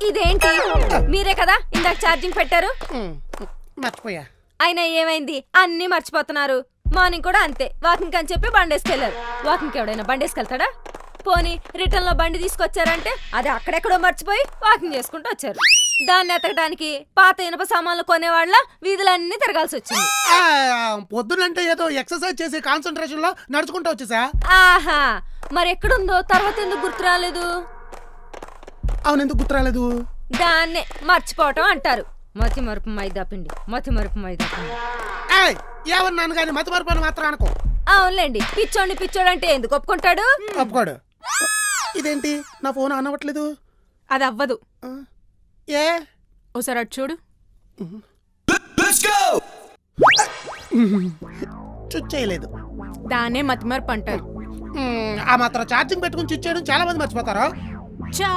ఇదేంటి మీరే కదా ఇందాక ఛార్జింగ్ పెట్టారు? మర్చిపోయా. అయినా ఏమైంది, అన్ని మర్చిపోతున్నారు. మార్నింగ్ కూడా అంతే, వాకింగ్ అని చెప్పి బండేసుకెళ్లారు. వాకింగ్ ఎవడైనా బండేసుకెళ్తాడా? పోనీ రిటర్న్ లో బండి తీసుకొచ్చారంటే అది అక్కడెక్కడో మర్చిపోయి వాకింగ్ చేసుకుంటూ వచ్చారు. దాన్ని ఎతకడానికి పాత ఇనుప సామాన్లు కొనేవాళ్ళ వీధులన్నీ తిరగాల్సి వచ్చింది. పొద్దునంటే ఏదో ఎక్సర్సైజ్ చేసే కాన్సంట్రేషన్ లో నడుచుకుంటూ వచ్చేసా. ఆహా, మరి ఎక్కడుందో తర్వాత ఎందుకు గుర్తు రాలేదు? అవును, ఎందుకు గుర్తు రాలేదు? దాన్నే మర్చిపోవటం అంటారు. మతి మరుపు మైదాపిండి, మతి మరుపు మైదాపిండి. ఏమన్నాను కానీ మతి మరుపు అని మాత్రం అనుకో. అవునులేండి, పిచ్చోడిని పిచ్చోడంటే ఎందుకు ఒప్పుకుంటాడు? ఒప్పుకోడు. ఇదేంటి నా ఫోన్ ఆన్ అవ్వట్లేదు? అది అవ్వదు. ఏ ఓసారి అటు చూడు. చుచ్చేయలేదు. దాన్నే మతిమరుపు అంటారు. ఆ మాత్రం ఛార్జింగ్ పెట్టుకుని చుచ్చేయడం చాలా మంది మర్చిపోతారు. చా